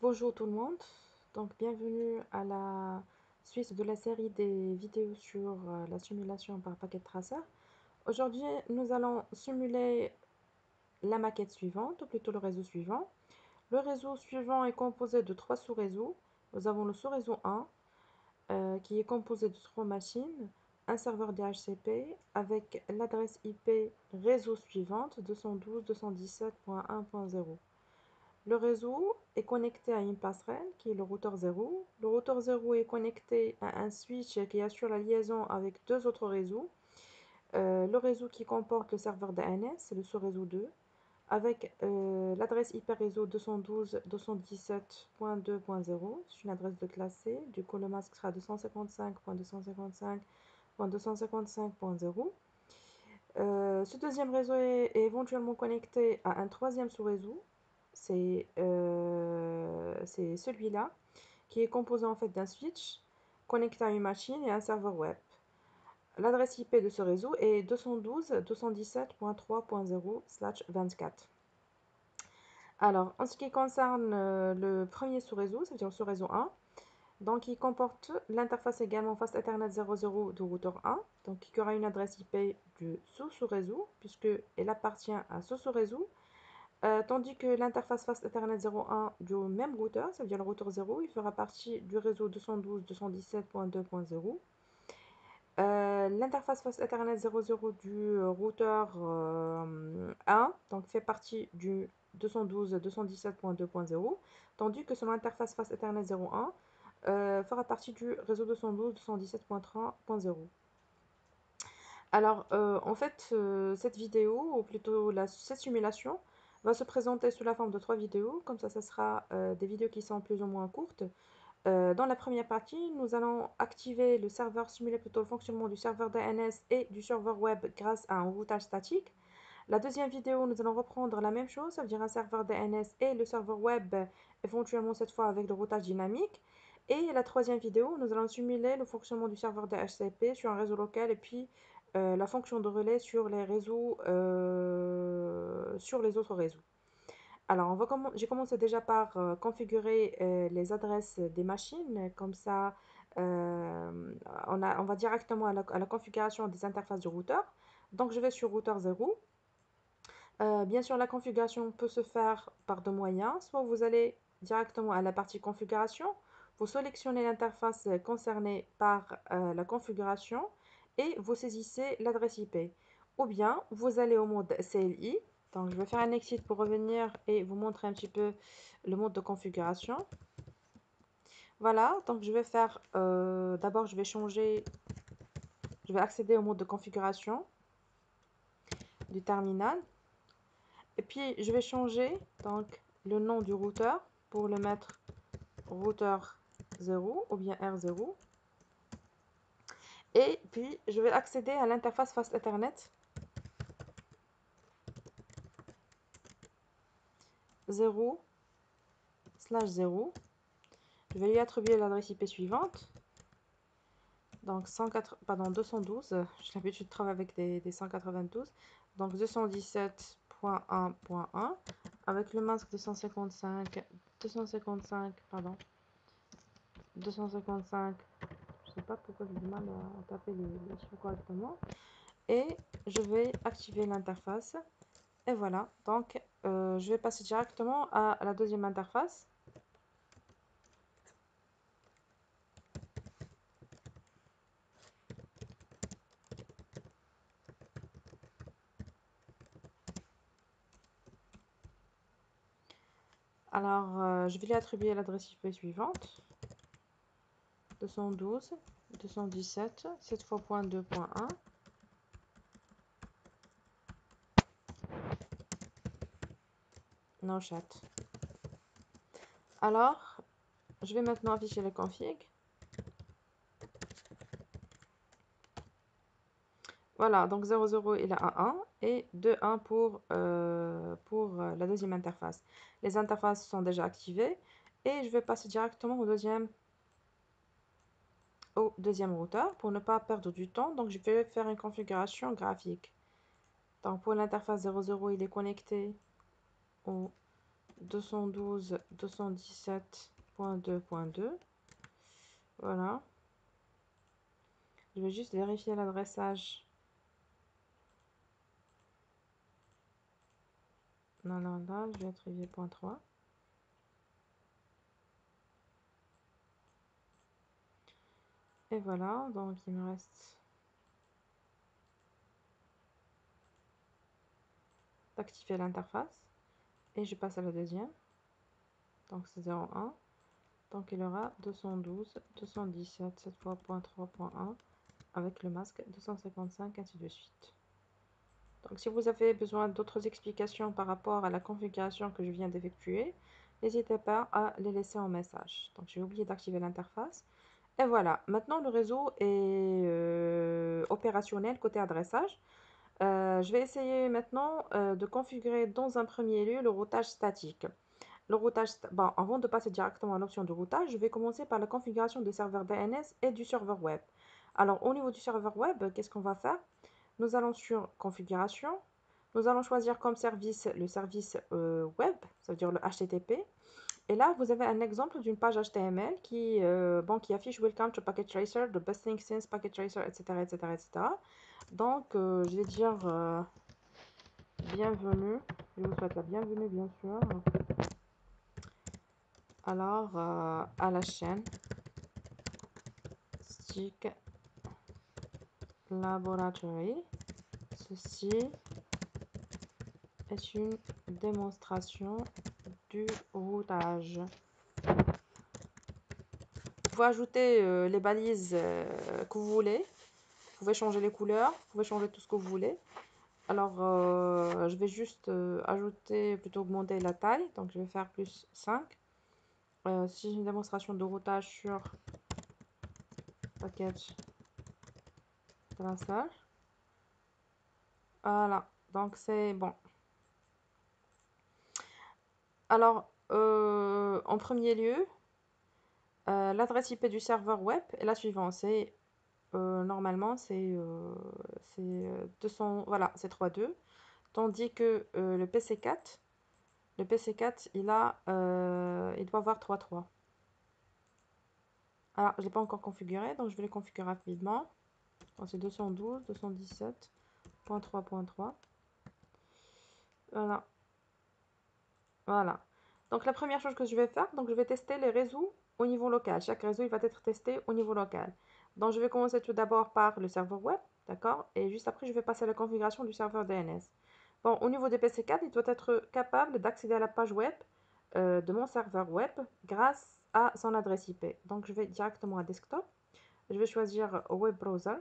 Bonjour tout le monde, donc bienvenue à la suite de la série des vidéos sur la simulation par paquet traceur. Aujourd'hui, nous allons simuler la maquette suivante, ou plutôt le réseau suivant. Le réseau suivant est composé de trois sous-réseaux. Nous avons le sous-réseau 1 qui est composé de trois machines, un serveur DHCP avec l'adresse IP réseau suivante 212.217.1.0. Le réseau est connecté à une passerelle qui est le routeur 0. Le routeur 0 est connecté à un switch qui assure la liaison avec deux autres réseaux. Le réseau qui comporte le serveur DNS, c'est le sous-réseau 2, avec l'adresse IP réseau 212.217.2.0. C'est une adresse de classe C. Du coup, le masque sera 255.255.255.0. Ce deuxième réseau est éventuellement connecté à un troisième sous-réseau. C'est celui-là qui est composé en fait d'un switch connecté à une machine et un serveur web. L'adresse IP de ce réseau est 212.217.3.0/24. Alors, en ce qui concerne le premier sous-réseau, c'est-à-dire le sous-réseau 1, donc il comporte l'interface également Fast Ethernet 00 du routeur 1, donc qui aura une adresse IP du sous-réseau, puisqu'elle appartient à ce sous-réseau. Tandis que l'interface Fast Ethernet 01 du même routeur, ça veut dire le routeur 0, il fera partie du réseau 212.217.2.0. L'interface Fast Ethernet 00 du routeur 1 donc fait partie du 212.217.2.0, tandis que son interface Fast Ethernet 01 fera partie du réseau 212.217.3.0. Alors, en fait, cette vidéo, ou plutôt cette simulation, va se présenter sous la forme de trois vidéos. Comme ça sera des vidéos qui sont plus ou moins courtes. Dans la première partie, nous allons activer le serveur, simuler plutôt le fonctionnement du serveur DNS et du serveur web grâce à un routage statique. La deuxième vidéo, nous allons reprendre la même chose, ça veut dire un serveur DNS et le serveur web, éventuellement cette fois avec le routage dynamique. Et la troisième vidéo, nous allons simuler le fonctionnement du serveur DHCP sur un réseau local et puis la fonction de relais sur les réseaux, sur les autres réseaux. Alors, j'ai commencé déjà par configurer les adresses des machines, comme ça on va directement à la configuration des interfaces du routeur. Donc, je vais sur routeur 0. Bien sûr, la configuration peut se faire par deux moyens. Soit vous allez directement à la partie configuration, vous sélectionnez l'interface concernée par la configuration et vous saisissez l'adresse IP. Ou bien vous allez au mode CLI. Donc, je vais faire un exit pour revenir et vous montrer un petit peu le mode de configuration. Voilà, donc je vais faire, d'abord je vais accéder au mode de configuration du terminal. Et puis, je vais changer donc le nom du routeur pour le mettre routeur 0 ou bien R0. Et puis, je vais accéder à l'interface Fast Ethernet 0/0. Je vais lui attribuer l'adresse IP suivante. Donc, 212. J'ai l'habitude de travailler avec des 192. Donc, 217.1.1 avec le masque 255, je sais pas pourquoi j'ai du mal à taper les chiffres correctement. Et je vais activer l'interface. Et voilà, donc je vais passer directement à la deuxième interface. Alors, je vais lui attribuer l'adresse IP suivante. 212.217, cette fois .2.1. No chat. Alors, je vais maintenant afficher la config. Voilà, donc 00 il a un 1 et 2 1 pour la deuxième interface. Les interfaces sont déjà activées et je vais passer directement au deuxième routeur pour ne pas perdre du temps. Donc, je vais faire une configuration graphique. Donc, pour l'interface 00, il est connecté au 212.217.2.2. Voilà. Je vais juste vérifier l'adressage. Non, non, là, je vais attribuer .3. Et voilà, donc il me reste d'activer l'interface. Et je passe à la deuxième. Donc c'est 0,1. Donc il aura 212.217, cette fois .3.1, avec le masque 255, ainsi de suite. Donc si vous avez besoin d'autres explications par rapport à la configuration que je viens d'effectuer, n'hésitez pas à les laisser en message. Donc j'ai oublié d'activer l'interface. Et voilà, maintenant le réseau est opérationnel côté adressage. Je vais essayer maintenant de configurer dans un premier lieu le routage statique. Le routage, bon, avant de passer directement à l'option de routage, je vais commencer par la configuration du serveur DNS et du serveur web. Alors au niveau du serveur web, qu'est-ce qu'on va faire? Nous allons sur configuration, nous allons choisir comme service le service web, ça veut dire le HTTP. Et là, vous avez un exemple d'une page HTML qui affiche Welcome to Packet Tracer, the best thing since Packet Tracer, etc. etc., etc. Donc, je vais dire bienvenue. Je vous souhaite la bienvenue, bien sûr. Alors, à la chaîne Stick Laboratory. Ceci est une démonstration du routage. Vous pouvez ajouter les balises que vous voulez. Vous pouvez changer les couleurs, vous pouvez changer tout ce que vous voulez. Alors, je vais juste ajouter, plutôt augmenter la taille. Donc, je vais faire plus 5. Si j'ai une démonstration de routage sur package traçage. Voilà, donc c'est bon. Alors, en premier lieu, l'adresse IP du serveur web est la suivante. C'est normalement c'est 200, voilà, c'est 3.2. Tandis que le PC4, il doit avoir 3.3. Alors, je ne l'ai pas encore configuré, donc je vais le configurer rapidement. Donc, c'est 212.217.3.3. Voilà. Voilà. Donc, la première chose que je vais faire, donc je vais tester les réseaux au niveau local. Chaque réseau, il va être testé au niveau local. Donc, je vais commencer tout d'abord par le serveur web, d'accord? Et juste après, je vais passer à la configuration du serveur DNS. Bon, au niveau des PC4, il doit être capable d'accéder à la page web de mon serveur web grâce à son adresse IP. Donc, je vais directement à Desktop. Je vais choisir Web Browser.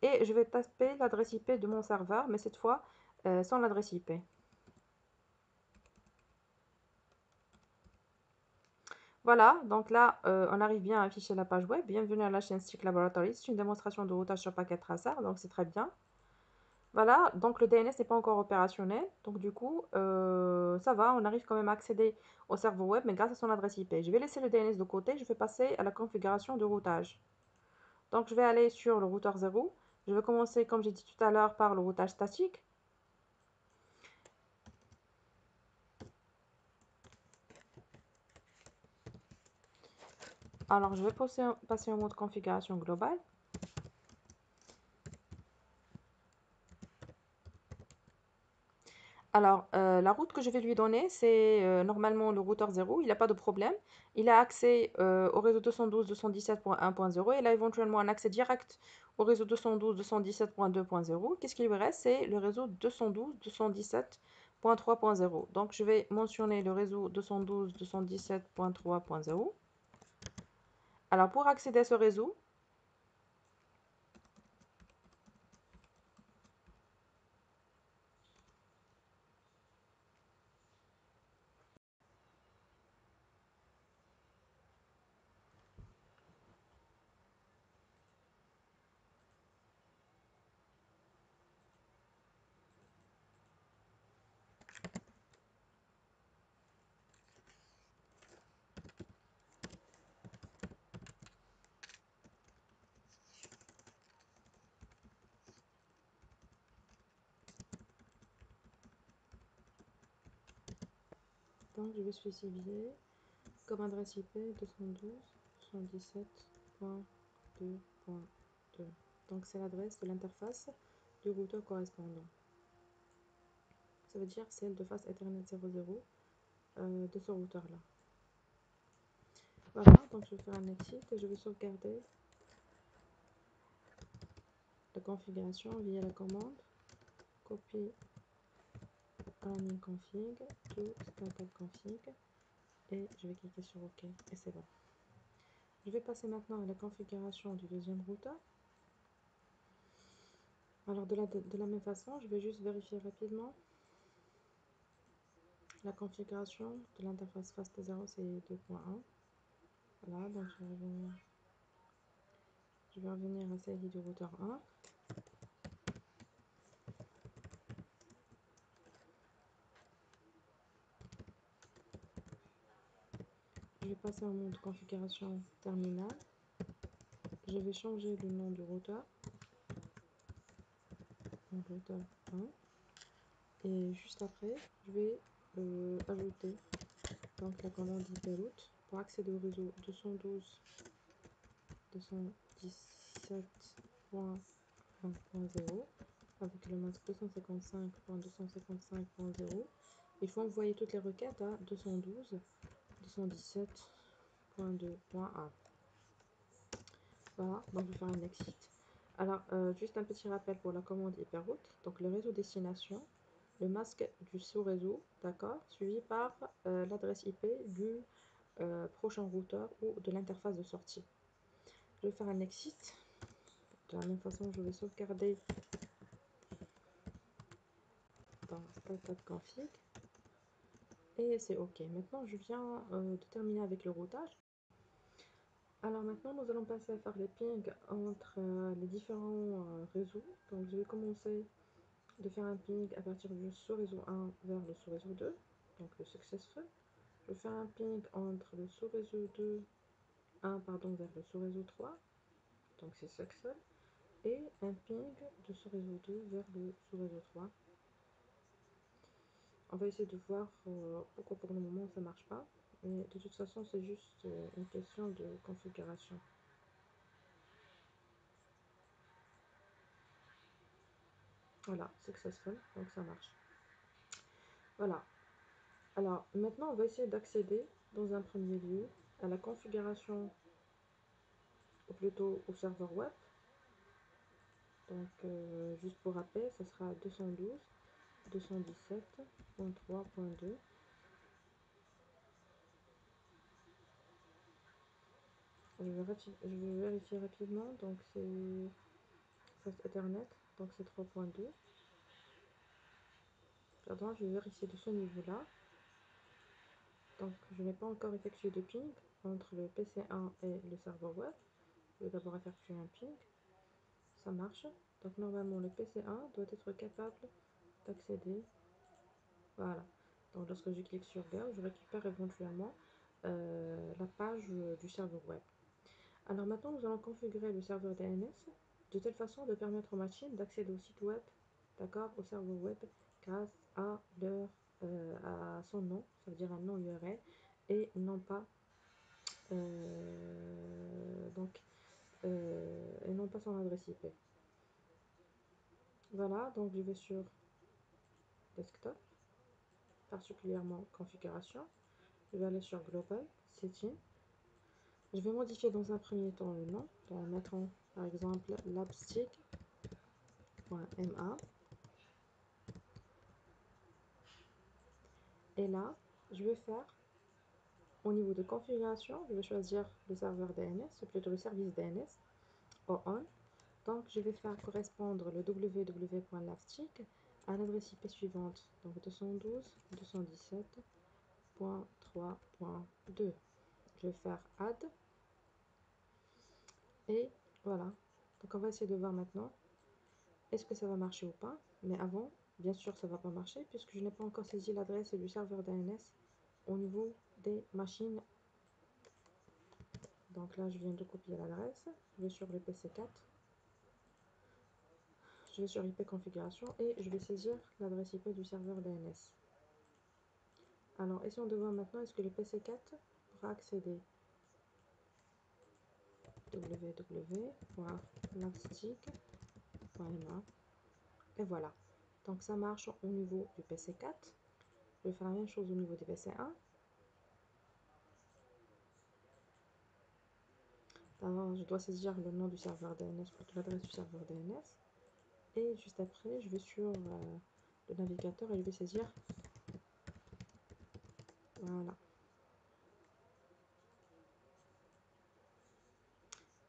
Et je vais taper l'adresse IP de mon serveur, mais cette fois sans l'adresse IP. Voilà, donc là, on arrive bien à afficher la page web. Bienvenue à la chaîne Stick Laboratory. C'est une démonstration de routage sur paquet tracer, donc c'est très bien. Voilà, donc le DNS n'est pas encore opérationnel. Donc du coup, ça va, on arrive quand même à accéder au serveur web, mais grâce à son adresse IP. Je vais laisser le DNS de côté, je vais passer à la configuration de routage. Donc je vais aller sur le routeur 0. Je vais commencer, comme j'ai dit tout à l'heure, par le routage statique. Alors, je vais passer en mode configuration globale. Alors, la route que je vais lui donner, c'est normalement le routeur 0, il n'a pas de problème. Il a accès au réseau 212.217.1.0 et il a éventuellement un accès direct au réseau 212.217.2.0. Qu'est-ce qu'il lui reste? C'est le réseau 212.217.3.0. Donc, je vais mentionner le réseau 212.217.3.0. Alors, pour accéder à ce réseau, Donc je vais spécifier comme adresse IP 212.117.2.2. Donc c'est l'adresse de l'interface du routeur correspondant. Ça veut dire celle de face Ethernet 00 de ce routeur là. Voilà, donc je vais faire un exit et je vais sauvegarder la configuration via la commande copie à la ligne config to startup config et je vais cliquer sur OK et c'est bon. Je vais passer maintenant à la configuration du deuxième routeur. Alors de la même façon, je vais juste vérifier rapidement la configuration de l'interface FAST0, c'est 2.1. Voilà, donc je vais revenir à celle du routeur 1. Je vais passer en mode configuration terminal. Je vais changer le nom du routeur en routeur 1. Et juste après, je vais ajouter donc la commande IP-route pour accéder au réseau 212.117.1.0 avec le masque 255.255.0. Il faut envoyer toutes les requêtes à 212.217.2.1. Voilà, donc je vais faire un exit. Alors, juste un petit rappel pour la commande hyperroute. Donc, le réseau destination, le masque du sous-réseau, d'accord, suivi par l'adresse IP du prochain routeur ou de l'interface de sortie. Je vais faire un exit. De la même façon, je vais sauvegarder dans startup config. Et c'est OK. Maintenant, je viens de terminer avec le routage. Alors maintenant, nous allons passer à faire les pings entre les différents réseaux. Donc, je vais commencer de faire un ping à partir du sous-réseau 1 vers le sous-réseau 2, donc le successful. Je fais un ping entre le sous-réseau 1 pardon, vers le sous-réseau 3, donc c'est successful, et un ping de sous-réseau 2 vers le sous-réseau 3. On va essayer de voir pourquoi pour le moment ça marche pas, mais de toute façon c'est juste une question de configuration. Voilà, successful, donc ça marche. Voilà. Alors maintenant on va essayer d'accéder dans un premier lieu à la configuration, ou plutôt au serveur web. Donc juste pour rappel, ce sera 212.217.3.2. Je vais vérifier rapidement, donc c'est Fast Ethernet, donc c'est 3.2. Pardon, je vais vérifier de ce niveau-là. Donc je n'ai pas encore effectué de ping entre le PC1 et le serveur web. Je vais d'abord effectuer un ping. Ça marche. Donc normalement le PC1 doit être capable d'accéder. Voilà. Donc lorsque je clique sur Go, je récupère éventuellement la page du serveur web. Alors maintenant, nous allons configurer le serveur DNS de telle façon de permettre aux machines d'accéder au site web, d'accord, au serveur web, grâce à à son nom, ça veut dire un nom URL, et non pas et non pas son adresse IP. Voilà, donc je vais sur desktop, particulièrement configuration. Je vais aller sur global setting. Je vais modifier dans un premier temps le nom, en mettant par exemple labstick.ma. Et là, je vais faire, au niveau de configuration, je vais choisir le serveur DNS, ou plutôt le service DNS, au on. Donc, je vais faire correspondre le www.lavstick à l'adresse IP suivante, donc 212.117.3.2. Je vais faire add. Et voilà. Donc, on va essayer de voir maintenant, est-ce que ça va marcher ou pas. Mais avant, bien sûr, ça ne va pas marcher, puisque je n'ai pas encore saisi l'adresse du serveur DNS au niveau des machines. Donc là, je viens de copier l'adresse. Je vais sur le PC4. Je vais sur IP configuration et je vais saisir l'adresse IP du serveur DNS. Alors, essayons de voir maintenant, est-ce que le PC4 pourra accéder. www.lastic.ma. Et voilà. Donc, ça marche au niveau du PC4. Je vais faire la même chose au niveau du PC1. D'abord, je dois saisir le nom du serveur DNS, plutôt l'adresse du serveur DNS. Et juste après, je vais sur le navigateur et je vais saisir. Voilà.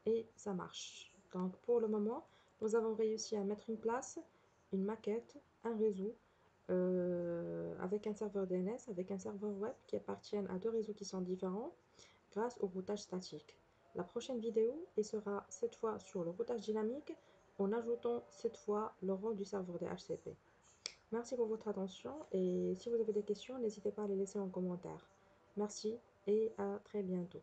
Et ça marche. Donc pour le moment, nous avons réussi à mettre une place, une maquette, un réseau avec un serveur DNS, avec un serveur web qui appartiennent à deux réseaux qui sont différents grâce au routage statique. La prochaine vidéo sera cette fois sur le routage dynamique en ajoutant cette fois le rôle du serveur DHCP. Merci pour votre attention et si vous avez des questions, n'hésitez pas à les laisser en commentaire. Merci et à très bientôt.